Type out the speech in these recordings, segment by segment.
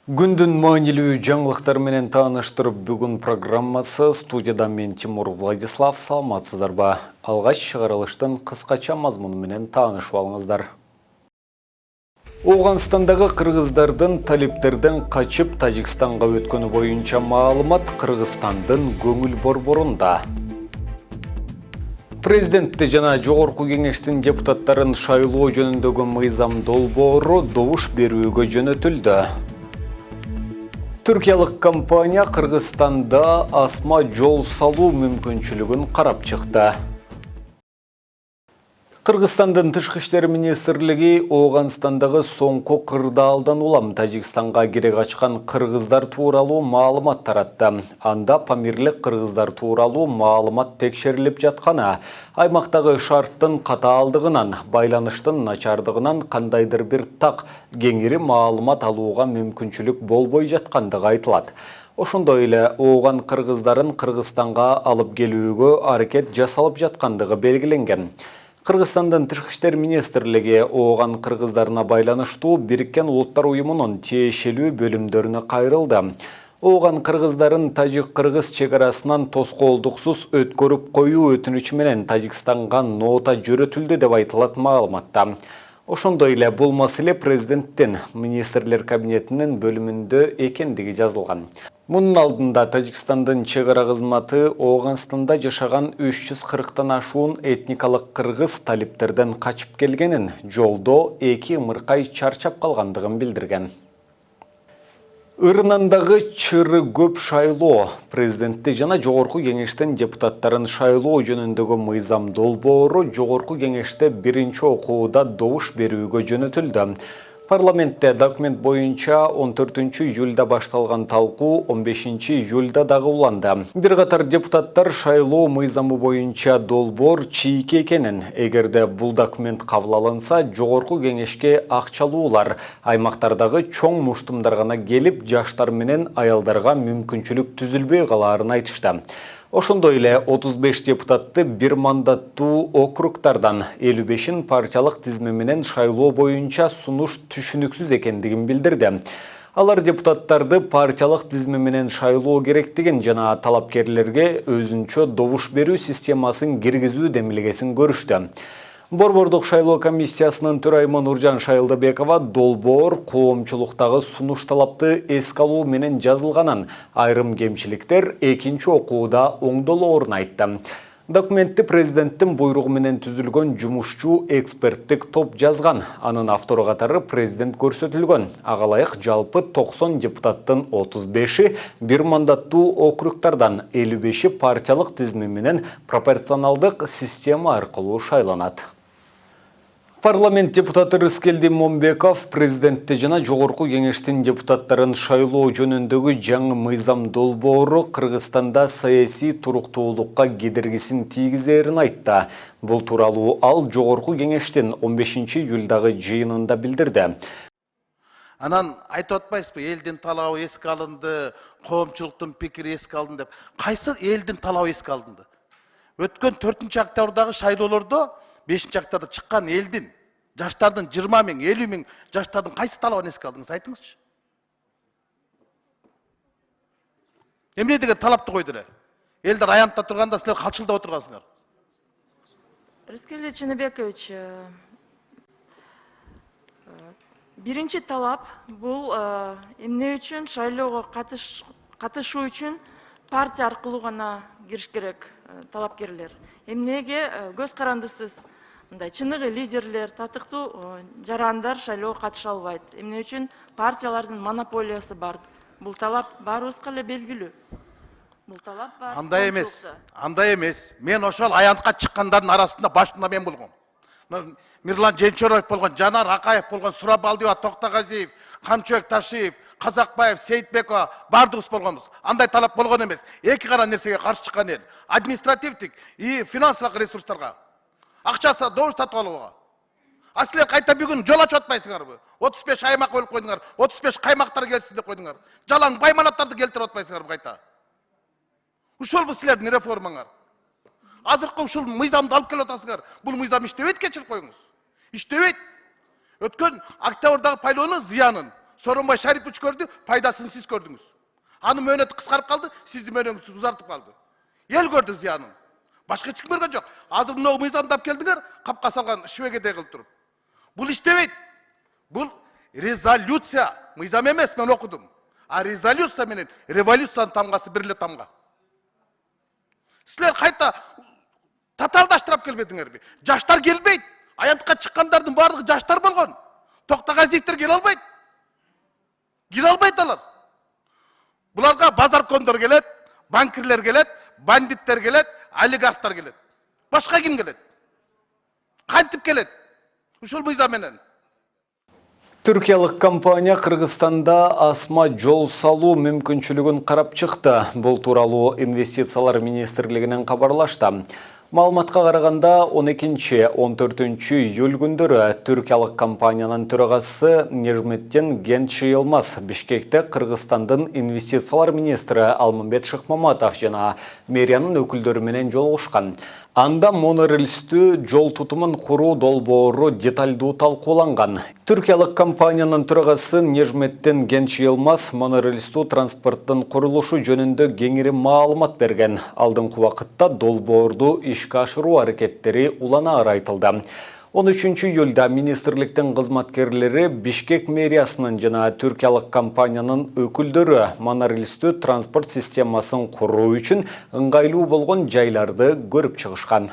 Күндүн маанилүү жаңылыктар менен тааныштырып бүгүн программасы студияда мен Тимур Владислав. Саламатсыздарбы? Алгач чыгарылыштын кыскача мазмуну менен таанышып алыңыздар. Оғанстандагы кыргыздардын талиптерден качып Тажикстанга өткөнү боюнча маалымат Кыргызстандын көңүл борборунда. Президентти жана Жогорку кеңештин депутаттарын шайлоо жөнүндөгү мыйзам долбоору добуш берүүгө жөнөтүлдү. Түркиялык компания Кыргызстанда асма жол салуу мүмкүнчүлүгүн карап чыкты. Кыргызстандын Тышкы иштер министрлиги Оғанстандагы соңку кырдаалдан улам Тажикстанга кире качкан кыргыздар тууралуу маалымат таратты. Анда памирлик кыргыздар тууралуу маалымат текшерилип жатканы, аймактагы шарттын катаалдыгынан, байланыштын начардыгынан кандайдыр бир так кеңири маалымат алууга мүмкүнчүлүк болбой жаткандыгы айтылат. Ошондой эле ооган кыргыздарын Кыргызстанга алып келүүгө аракет жасалып жаткандыгы белгиленген. Кыргызстандын Тышкы иштер министрлиги ооган кыргыздарына байланыштуу Бириккен Улуттар уюмунун тиешелүү бөлүмдөрүнө кайрылды. Ооган кыргыздарын тажик-кыргыз чек арасынан тоскоолдуксуз өткөрүп коюу өтүнүчү менен Тажикстанга нота жөнөтүлдү деп айтылат маалыматта. Ошондой эле бул маселе президенттин министрлер кабинетинин бөлүмүндө экендиги жазылган. Мунун алдында Тажикстандын чек ара кызматы Оғанстанда жашаган 340тан ашуун этникалык кыргыз талиптерден качып келгенин, жолдо 2 ымыркай чарчап калгандыгын билдирген. Ырнандагы чыры көп шайлоо. Президентти жана Жогорку кеңештин депутаттарын шайлоо жөнүндөгү мыйзам долбоору Жогорку кеңеште биринчи окууда добуш берүүгө жөнөтүлдү. Парламентте документ боюнча 14 июлда башталган талкуу 15 июлда дагы уланды. Бир катар депутаттар шайлоо мыйзамы боюнча долбоор чийки экенин, эгерде бул документ кабыл алынса, Жогорку кеңешке акчалуулар, аймактардагы чоң муштумдар гана келип, жаштар менен аялдарга мүмкүнчүлүк түзүлбөй калаарын айтышты. Ошондой эле 35 депутатты бир мандаттуу округтардан 55-ин партиялык тизме менен шайлоо боюнча сунуш түшүнүксүз экендигин билдирди. Алар депутаттарды партиялык тизме менен шайлоо керектигин жана талапкерлерге өзүнчө добуш берүү системасын киргизүү демилгесин көрүштү. Борбордук шайлоо комиссиясынын төрайымы Нуржан Шайылдабекова долбоор коомчулуктагы сунуш талапты эске алуу менен жазылганын, айрым кемчиликтер экинчи окууда оңдолоорун айтты. Документти президенттин буйругу менен түзүлгөн жумушчу эксперттик топ жазган. Анын автору катары президент көрсөтүлгөн. Ага ылайык жалпы 90 депутаттын 35-и бир мандаттуу округтардан, 55-и партиялык тизме менен пропорционалдык система аркылуу шайланат. Парламент депутаты Рыскелди Момбеков президентти жана Жогорку кеңештин депутаттарын шайлоо жөнүндөгү жаңы мыйзам долбоору Кыргызстанда саясий туруктуулукка кедергисин тийгизерин айтты. Бул тууралуу ал Жогорку кеңештин 15 июлдагы жыйынында билдирди. Анан айтып атпайсызбы, элдин талабы эске алынды, коомчулуктун пикири эске алынды деп. Кайсы элдин талабы эске алынды? Өткөн 4-октябрдагы шайлоолордо 5-октябрда чыккан элдин, жаштардын 20 миң, 50 миң жаштардын кайсы талабын эске алдыңыз, айтыңызчы. Эмне деген талапты койду эле? Элдер аянтта турганда силер калчылдап отургансыңар. Рыскелди Чыныбекович, биринчи талап бул эмне үчүн шайлоого катышуу үчүн партия аркылуу гана кириш керек талапкерлер. Эмнеге көз карандысыз мындай чыныгы лидерлер, татыктуу жарандар шайлоого катыша албайт. Эмне үчүн партиялардын монополиясы бар. Бул талап баарыбызга эле белгилүү. Бул талап бар. Андай эмес. Мен ошол аянтка чыккандардын арасында башында мен болгом. Мирлан Женчороев болгон, Жанар Акаев болгон, Сурабалдиева, Токтогазиев, Камчыбек Ташиев, Казакбаев, Сейитбекова бардыгыбыз болгонбуз. Андай талап болгон эмес. Эки кара нерсеге каршы чыккан эл. Административдик и финансылык ресурстарга. Акчасы добуш сатып алууга. А силер кайта бүгүн жол ачып атпайсыңарбы? 35 аймак бөлүп койдуңар, 35 каймактар келсин деп койдуңар. Жалаң байманаттарды келтирип атпайсыңарбы кайта? Ушул силердин реформаңар. Азыркы ушул мыйзамды алып келип атасыңар. Бул мыйзам иштебейт, кечирип коюңуз. Иштебейт. Өткөн октябрдагы пайлоонун зыянын Сооронбай Шарипович көрдü, пайдасын siz көрдіңіз. Анын мөөнөтү кыскарып калды, сиздин мөөнөңүз узартып калды. Ел көрдü зыянын. Башка эч ким көргөн жок. Азыр мына мыйзамдап келдиңер, капка салган швегедей кылып туруп. Бул иштебейт. Бул резолюция, мыйзам эмес, мен окудум. А резолюция менен революциянын тамгасы бир эле тамга. Силер кайта татаалдаштырып келбедиңерби? Жаштар келбейт. Аянтка чыккандардын баардыгы жаштар болгон. Токтогазиевдер келе албайт. Кире албайт алар. Буларга базаркондор келет, банкирлер келет, бандиттер келет, олигархтар келет. Башка ким келет? Кантип келет? Ушул мыйзам менен. Түркиялык компания Кыргызстанда асма жол салуу мүмкүнчүлүгүн карап чыкты. Бул тууралуу инвестициялар министрлигинен кабарлашты. Маалыматка караганда 12-14 июль күндөрү түркиялык компаниянын төрагасы Нежметтин Генчийлмаз Бишкекте Кыргызстандын инвестициялар министри Алмамбет Шыкмаматов жана мэриянын өкүлдөрү менен жолугушкан. Анда монорельстүү жол тутумун куруу долбоору деталдуу талкууланган. Түркиялык компаниянын төрагасы Нежметтин Генчийлмаз монорельстүү транспорттун курулушу жөнүндө кеңири маалымат берген. Алдыңкы убакытта долбоорду ишке ашыруу аракеттери уланаар айтылды. 13 июлда министрликтин кызматкерлери Бишкек мэриясынын жана түркиялык компаниянын өкүлдөрү монорельстүү транспорт системасын куруу үчүн ыңгайлуу болгон жайларды көрүп чыгышкан.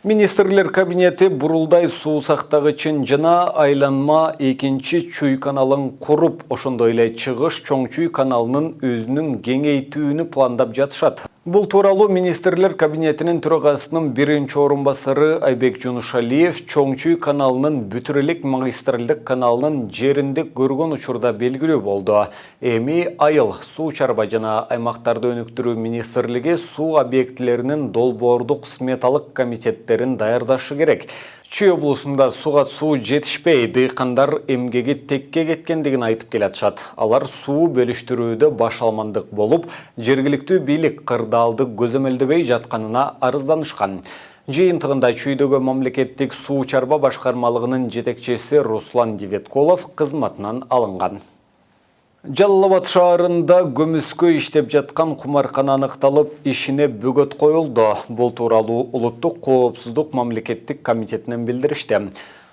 Министрлер кабинети бурулдай суу сактагычын жана айланма экинчи чүй каналын куруп, ошондой эле чыгыш чоң чүй каналынын өзүнүн кеңейтүүнү пландап жатышат. Бул тууралуу министрлер кабинетинин төрагасынын биринчи орун басары Айбек Жунушалиев чоң чүй каналынын бүтүр элек магистралдык каналынын жериндик көргөн учурда белгилүү болду. Эми айыл суу чарба жана аймактарды өнүктүрүү министрлиги суу объектилеринин долбоордук сметалык комитеттерин даярдашы керек. Чүй облусунда суга суу жетишпей, дыйкандар эмгеги текке кеткендигин айтып келатышат. Алар суу бөлүштүрүүдө баш алмандык болуп, жергиликтүү бийлик кырдаалды көзөмөлдөбөй жатканына арызданышкан. Жыйынтыгында чүйдөгү мамлекеттик суу чарба башкармалыгынын жетекчиси Руслан Диветколов кызматынан алынган. Жалал Абад шаарында көмүскө иштеп жаткан кумаркана аныкталып, ишине бөгөт коюлду. Бул тууралуу Улуттук коопсуздук мамлекеттик комитетинен билдиришти.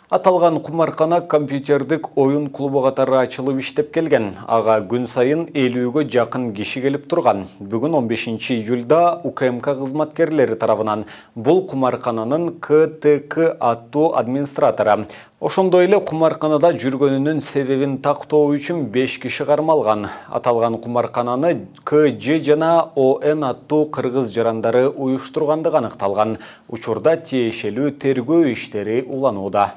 Аталган кумаркана компьютердик оюн клубу катары ачылып иштеп келген. Ага күн сайын 50-гө жакын киши келип турган. Бүгүн 15 июлда УКМК кызматкерлери тарабынан бул кумаркананын КТК аттуу администратору, ошондой эле кумарканада жүргөнүнүн себебин тактоо үчүн 5 киши кармалган. Аталган кумаркананы КЖ жана ОН аттуу кыргыз жарандары уюштургандыгы аныкталган. Учурда тиешелүү тергөө иштери уланууда.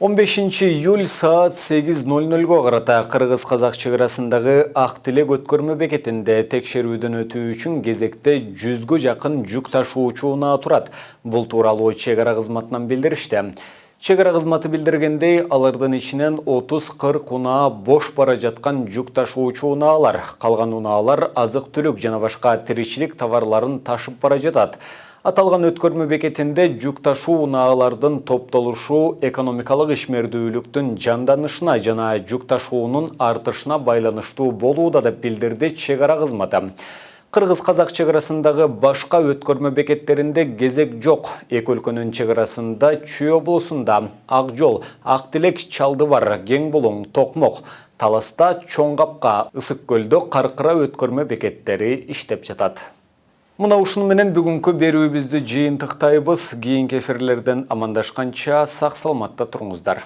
15 июль саат 8:00 карата Кыргыз-Казак чекарасындагы Ак Тилек өткөрмө бекетинде текшерүүдөн өтүү үчүн кезекте 100гө жакын жүк ташуучу унаа турат. Бул тууралуу чегара кызматынан билдиришти. Чегара кызматы билдиргендей, алардын ичинен 30-40 унаа бош бара жаткан жүк ташуучу унаалар, калган унаалар азык-түлүк жана башка тиричилик товарларын ташып бара жатат. Аталган өткөрмө бекетинде жүк ташуу унаалардын топтолушу экономикалык ишмердүүлүктүн жанданышына жана жүк ташуунун артышына байланыштуу болууда деп билдирди чегара кызматы. Кыргыз-Казак чегарасындагы башка өткөрмө бекеттеринде кезек жок. Эки өлкөнүн чегарасында Чүй облусунда Ак Жол, Ак Тилек, Чалдыбар, Кең Булуң, Токмок, Таласта, Чоң Капка, Ысык Көлдө Каркыра өткөрмө бекеттери иштеп жатат. Мына ушуну менен бүгүнкү берүүбүздү жыйынтыктайбыз. Кийинки эфирлерден амандашканча сак саламатта туруңуздар.